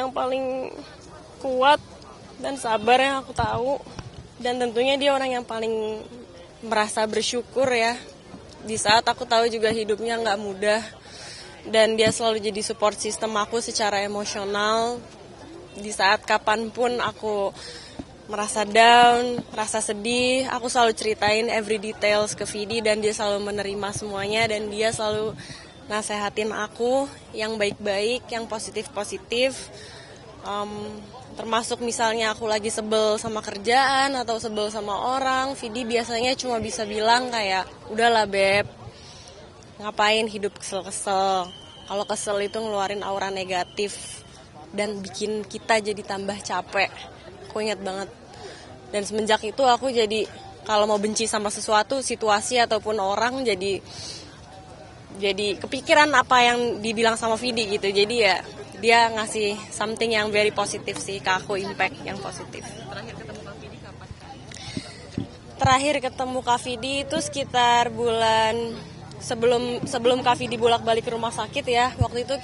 yang paling kuat dan sabar yang aku tahu. Dan tentunya dia orang yang paling merasa bersyukur ya. Di saat aku tahu juga hidupnya nggak mudah. Dan dia selalu jadi support system aku secara emosional. Di saat kapanpun aku merasa down, rasa sedih, aku selalu ceritain every details ke Vidi dan dia selalu menerima semuanya dan dia selalu nasehatin aku yang baik-baik, yang positif-positif. Termasuk misalnya aku lagi sebel sama kerjaan atau sebel sama orang, Vidi biasanya cuma bisa bilang kayak, udahlah Beb, ngapain hidup kesel-kesel. Kalau kesel itu ngeluarin aura negatif dan bikin kita jadi tambah capek. Aku ingat banget. Dan semenjak itu aku jadi kalau mau benci sama sesuatu, situasi ataupun orang jadi kepikiran apa yang dibilang sama Vidi gitu. Jadi ya dia ngasih something yang very positif sih ke aku, impact yang positif. Terakhir ketemu Kak Vidi kapan? Terakhir ketemu Kak Vidi itu sekitar bulan sebelum Kak Vidi bolak-balik ke rumah sakit ya. Waktu itu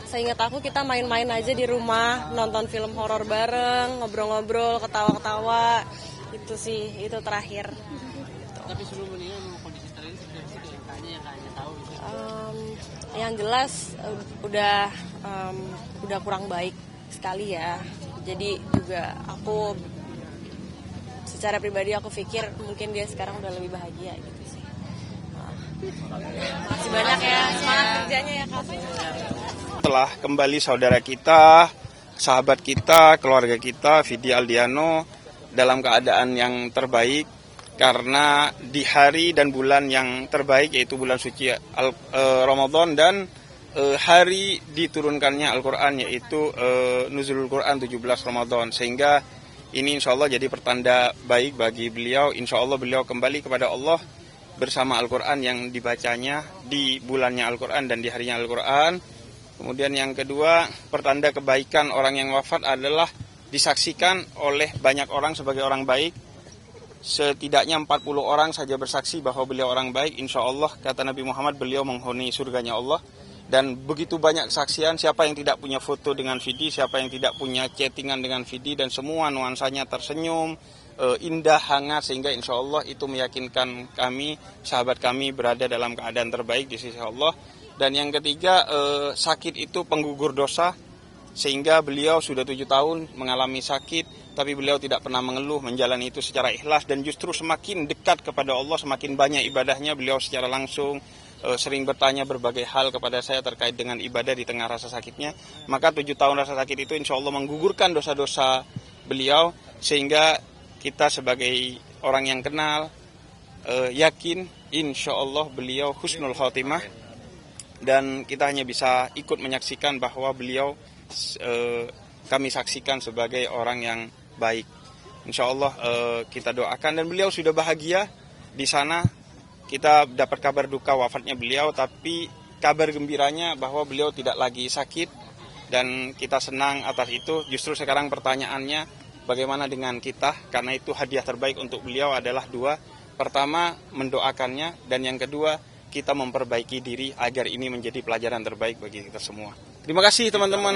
seingat aku kita main-main aja di rumah, nonton film horor bareng, ngobrol-ngobrol, ketawa-ketawa. Itu sih, itu terakhir. Tapi sebelum meninggal kondisi steril sebenarnya tanya yang hanya tahu gitu. Yang jelas udah kurang baik sekali ya. Jadi juga aku secara pribadi aku pikir mungkin dia sekarang udah lebih bahagia gitu sih. Makasih banyak ya, semangat kerjanya ya Kak. Telah kembali saudara kita, sahabat kita, keluarga kita, Vidi Aldiano dalam keadaan yang terbaik karena di hari dan bulan yang terbaik yaitu bulan suci Ramadan dan hari diturunkannya Al-Quran yaitu Nuzulul Quran 17 Ramadan, sehingga ini insya Allah jadi pertanda baik bagi beliau. Insya Allah beliau kembali kepada Allah bersama Al-Quran yang dibacanya di bulannya Al-Quran dan di harinya Al-Quran. Kemudian yang kedua, pertanda kebaikan orang yang wafat adalah disaksikan oleh banyak orang sebagai orang baik. Setidaknya 40 orang saja bersaksi bahwa beliau orang baik. Insya Allah, kata Nabi Muhammad, beliau menghuni surganya Allah. Dan begitu banyak kesaksian, siapa yang tidak punya foto dengan Vidi, siapa yang tidak punya chattingan dengan Vidi, dan semua nuansanya tersenyum, indah, hangat, sehingga insya Allah itu meyakinkan kami, sahabat kami berada dalam keadaan terbaik di sisi Allah. Dan yang ketiga, sakit itu penggugur dosa, sehingga beliau sudah 7 tahun mengalami sakit, tapi beliau tidak pernah mengeluh, menjalani itu secara ikhlas, dan justru semakin dekat kepada Allah, semakin banyak ibadahnya. Beliau secara langsung sering bertanya berbagai hal kepada saya terkait dengan ibadah di tengah rasa sakitnya. Maka 7 tahun rasa sakit itu insya Allah menggugurkan dosa-dosa beliau, sehingga kita sebagai orang yang kenal yakin insya Allah beliau husnul khotimah, dan kita hanya bisa ikut menyaksikan bahwa beliau kami saksikan sebagai orang yang baik. Insya Allah kita doakan, dan beliau sudah bahagia di sana. Kita dapat kabar duka wafatnya beliau, tapi kabar gembiranya bahwa beliau tidak lagi sakit, dan kita senang atas itu. Justru sekarang pertanyaannya, bagaimana dengan kita? Karena itu hadiah terbaik untuk beliau adalah 2. Pertama, mendoakannya, dan yang kedua, kita memperbaiki diri agar ini menjadi pelajaran terbaik bagi kita semua. Terima kasih teman-teman.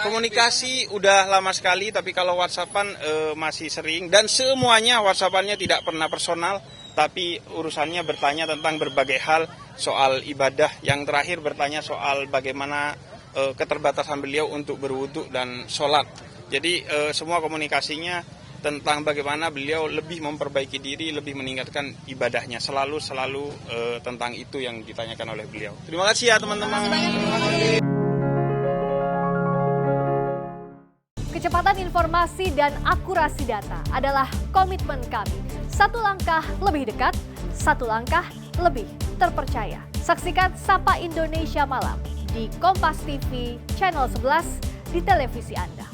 Komunikasi udah lama sekali, tapi kalau WhatsAppan masih sering, dan semuanya WhatsAppannya tidak pernah personal, tapi urusannya bertanya tentang berbagai hal soal ibadah. Yang terakhir bertanya soal bagaimana keterbatasan beliau untuk berwudu dan sholat. Jadi semua komunikasinya tentang bagaimana beliau lebih memperbaiki diri, lebih meningkatkan ibadahnya. Selalu tentang itu yang ditanyakan oleh beliau. Terima kasih ya teman-teman. Kecepatan informasi dan akurasi data adalah komitmen kami. Satu langkah lebih dekat, satu langkah lebih terpercaya. Saksikan Sapa Indonesia Malam di Kompas TV Channel 11 di televisi Anda.